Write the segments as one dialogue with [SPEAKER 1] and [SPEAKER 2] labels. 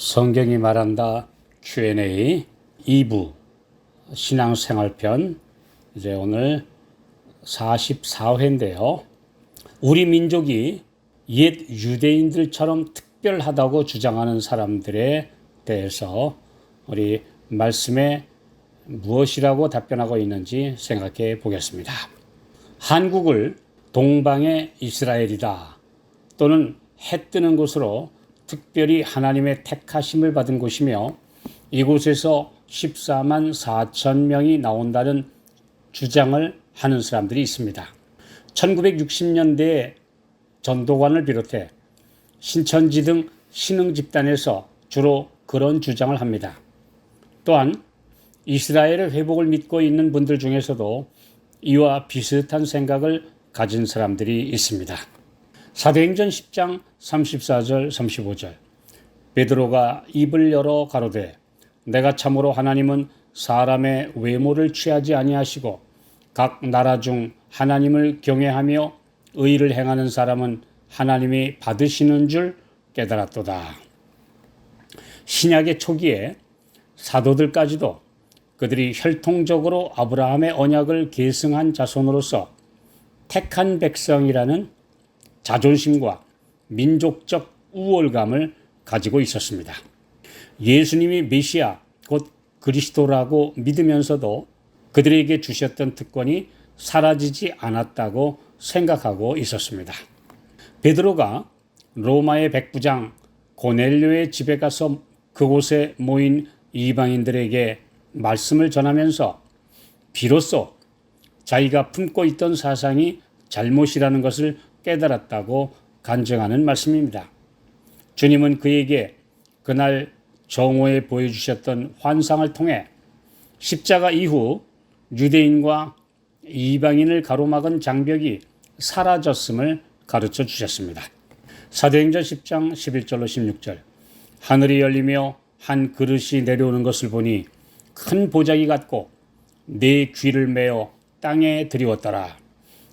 [SPEAKER 1] 성경이 말한다 Q&A 2부 신앙생활편 이제 오늘 44회인데요. 우리 민족이 옛 유대인들처럼 특별하다고 주장하는 사람들에 대해서 우리 말씀에 무엇이라고 답변하고 있는지 생각해 보겠습니다. 한국을 동방의 이스라엘이다 또는 해 뜨는 곳으로 특별히 하나님의 택하심을 받은 곳이며 이곳에서 14만 4천 명이 나온다는 주장을 하는 사람들이 있습니다. 1960년대에 전도관을 비롯해 신천지 등 신흥 집단에서 주로 그런 주장을 합니다. 또한 이스라엘의 회복을 믿고 있는 분들 중에서도 이와 비슷한 생각을 가진 사람들이 있습니다. 사도행전 10장 34절 35절 베드로가 입을 열어 가로되 내가 참으로 하나님은 사람의 외모를 취하지 아니하시고 각 나라 중 하나님을 경외하며 의를 행하는 사람은 하나님이 받으시는 줄 깨달았도다. 신약의 초기에 사도들까지도 그들이 혈통적으로 아브라함의 언약을 계승한 자손으로서 택한 백성이라는 자존심과 민족적 우월감을 가지고 있었습니다. 예수님이 메시아 곧 그리스도라고 믿으면서도 그들에게 주셨던 특권이 사라지지 않았다고 생각하고 있었습니다. 베드로가 로마의 백부장 고넬료의 집에 가서 그곳에 모인 이방인들에게 말씀을 전하면서 비로소 자기가 품고 있던 사상이 잘못이라는 것을 깨달았다고 간증하는 말씀입니다. 주님은 그에게 그날 정오에 보여주셨던 환상을 통해 십자가 이후 유대인과 이방인을 가로막은 장벽이 사라졌음을 가르쳐 주셨습니다. 사도행전 10장 11절로 16절 하늘이 열리며 한 그릇이 내려오는 것을 보니 큰 보자기 같고 네 귀를 메어 땅에 드리웠더라.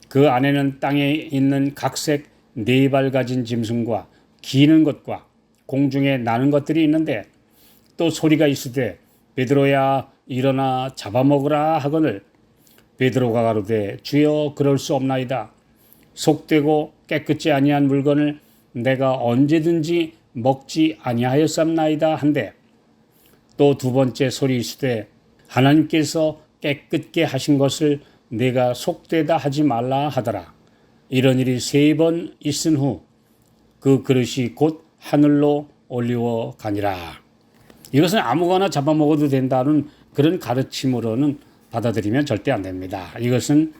[SPEAKER 1] 그 안에는 땅에 있는 각색 네 발 가진 짐승과 기는 것과 공중에 나는 것들이 있는데 또 소리가 있으되 베드로야 일어나 잡아먹으라 하거늘 베드로가 가로되 주여 그럴 수 없나이다. 속되고 깨끗지 아니한 물건을 내가 언제든지 먹지 아니하였삼나이다 한데 또 두 번째 소리 있으되 하나님께서 깨끗게 하신 것을 내가 속되다 하지 말라 하더라. 이런 일이 3번 있은 후 그 그릇이 곧 하늘로 올리워 가니라. 이것은 아무거나 잡아먹어도 된다는 그런 가르침으로는 받아들이면 절대 안 됩니다. 이것은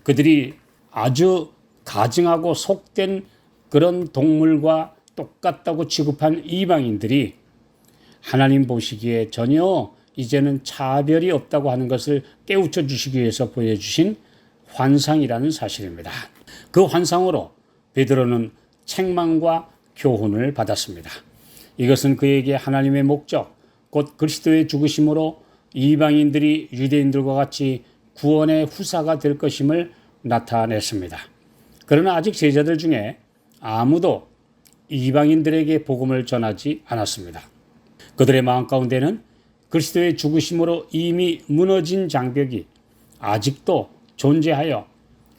[SPEAKER 1] 그들이 아주 가증하고 속된 그런 동물과 똑같다고 취급한 이방인들이 하나님 보시기에 전혀 이제는 차별이 없다고 하는 것을 깨우쳐 주시기 위해서 보여주신 환상이라는 사실입니다. 그 환상으로 베드로는 책망과 교훈을 받았습니다. 이것은 그에게 하나님의 목적, 곧 그리스도의 죽으심으로 이방인들이 유대인들과 같이 구원의 후사가 될 것임을 나타냈습니다. 그러나 아직 제자들 중에 아무도 이방인들에게 복음을 전하지 않았습니다. 그들의 마음 가운데는 그리스도의 죽으심으로 이미 무너진 장벽이 아직도 존재하여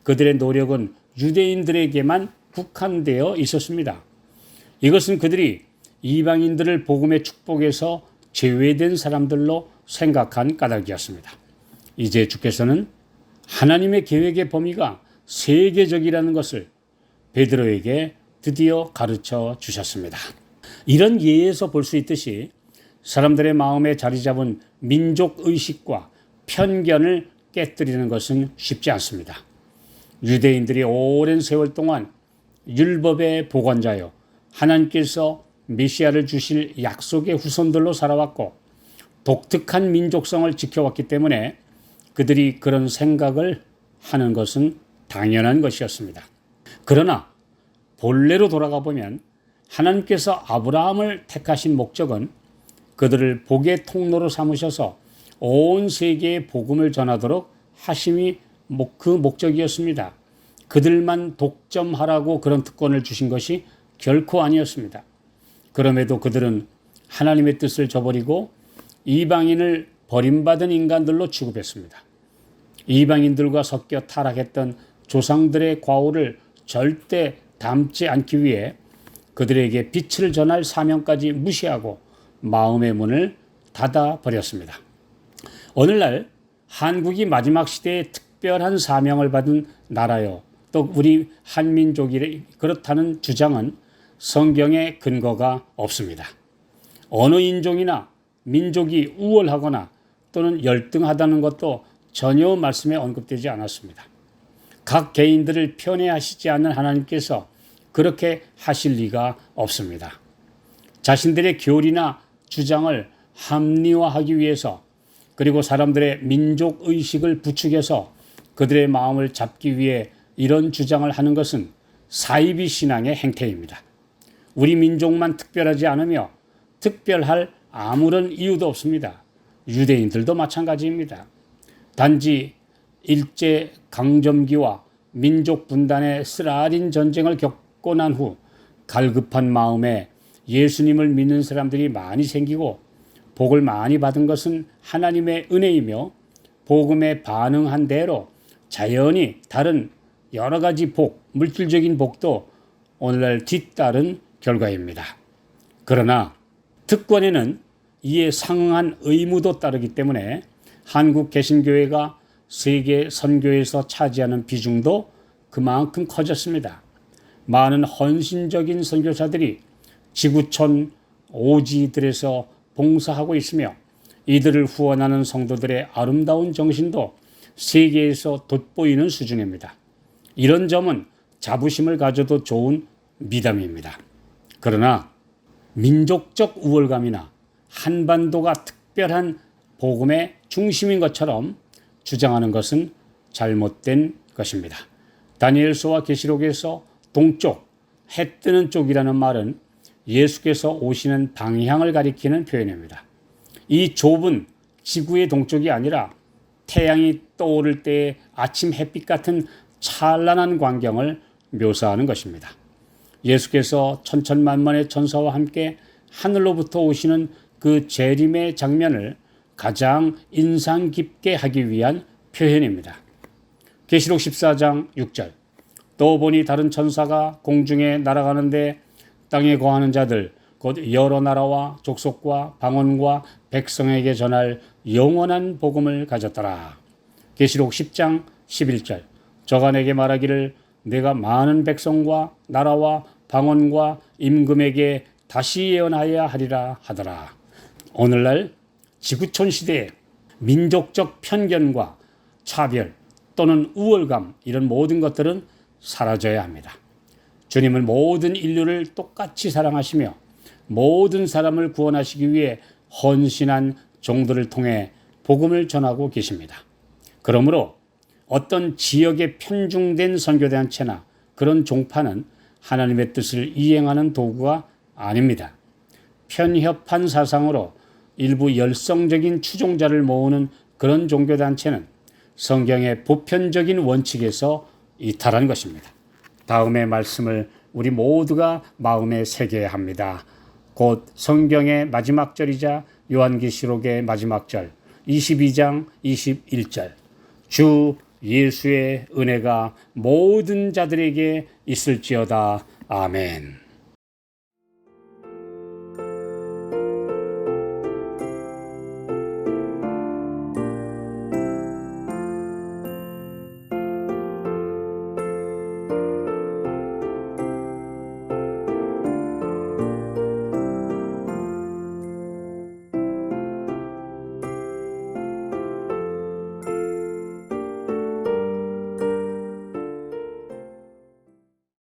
[SPEAKER 1] 그들의 노력은 유대인들에게만 국한되어 있었습니다. 이것은 그들이 이방인들을 복음의 축복에서 제외된 사람들로 생각한 까닭이었습니다. 이제 주께서는 하나님의 계획의 범위가 세계적이라는 것을 베드로에게 드디어 가르쳐 주셨습니다. 이런 예에서 볼 수 있듯이 사람들의 마음에 자리 잡은 민족의식과 편견을 깨뜨리는 것은 쉽지 않습니다. 유대인들이 오랜 세월 동안 율법의 보관자요 하나님께서 메시아를 주실 약속의 후손들로 살아왔고 독특한 민족성을 지켜왔기 때문에 그들이 그런 생각을 하는 것은 당연한 것이었습니다. 그러나 본래로 돌아가 보면 하나님께서 아브라함을 택하신 목적은 그들을 복의 통로로 삼으셔서 온 세계에 복음을 전하도록 하심이 그 목적이었습니다. 그들만 독점하라고 그런 특권을 주신 것이 결코 아니었습니다. 그럼에도 그들은 하나님의 뜻을 저버리고 이방인을 버림받은 인간들로 취급했습니다. 이방인들과 섞여 타락했던 조상들의 과오를 절대 담지 않기 위해 그들에게 빛을 전할 사명까지 무시하고 마음의 문을 닫아버렸습니다. 오늘날 한국이 마지막 시대에 특별한 사명을 받은 나라요, 또 우리 한민족이 그렇다는 주장은 성경에 근거가 없습니다. 어느 인종이나 민족이 우월하거나 또는 열등하다는 것도 전혀 말씀에 언급되지 않았습니다. 각 개인들을 편애하시지 않는 하나님께서 그렇게 하실 리가 없습니다. 자신들의 교리나 주장을 합리화하기 위해서, 그리고 사람들의 민족 의식을 부추겨서 그들의 마음을 잡기 위해 이런 주장을 하는 것은 사이비 신앙의 행태입니다. 우리 민족만 특별하지 않으며 특별할 아무런 이유도 없습니다. 유대인들도 마찬가지입니다. 단지 일제 강점기와 민족 분단의 쓰라린 전쟁을 겪고 난 후 갈급한 마음에 예수님을 믿는 사람들이 많이 생기고 복을 많이 받은 것은 하나님의 은혜이며, 복음에 반응한 대로 자연히 다른 여러 가지 복, 물질적인 복도 오늘날 뒤따른 결과입니다. 그러나 특권에는 이에 상응한 의무도 따르기 때문에 한국 개신교회가 세계 선교에서 차지하는 비중도 그만큼 커졌습니다. 많은 헌신적인 선교사들이 지구촌 오지들에서 봉사하고 있으며, 이들을 후원하는 성도들의 아름다운 정신도 세계에서 돋보이는 수준입니다. 이런 점은 자부심을 가져도 좋은 미담입니다. 그러나 민족적 우월감이나 한반도가 특별한 복음의 중심인 것처럼 주장하는 것은 잘못된 것입니다. 다니엘서와 계시록에서 동쪽, 해 뜨는 쪽이라는 말은 예수께서 오시는 방향을 가리키는 표현입니다. 이 좁은 지구의 동쪽이 아니라 태양이 떠오를 때의 아침 햇빛 같은 찬란한 광경을 묘사하는 것입니다. 예수께서 천천만만의 천사와 함께 하늘로부터 오시는 그 재림의 장면을 가장 인상 깊게 하기 위한 표현입니다. 계시록 14장 6절, 또 보니 다른 천사가 공중에 날아가는데 땅에 거하는 자들 곧 여러 나라와 족속과 방언과 백성에게 전할 영원한 복음을 가졌더라. 계시록 10장 11절, 저가 내게 말하기를 내가 많은 백성과 나라와 방언과 임금에게 다시 예언하여야 하리라 하더라. 오늘날 지구촌 시대에 민족적 편견과 차별 또는 우월감, 이런 모든 것들은 사라져야 합니다. 주님은 모든 인류를 똑같이 사랑하시며 모든 사람을 구원하시기 위해 헌신한 종들을 통해 복음을 전하고 계십니다. 그러므로 어떤 지역에 편중된 선교단체나 그런 종파는 하나님의 뜻을 이행하는 도구가 아닙니다. 편협한 사상으로 일부 열성적인 추종자를 모으는 그런 종교단체는 성경의 보편적인 원칙에서 이탈한 것입니다. 다음의 말씀을 우리 모두가 마음에 새겨야 합니다. 곧 성경의 마지막 절이자 요한계시록의 마지막 절 22장 21절, 주 예수의 은혜가 모든 자들에게 있을지어다. 아멘.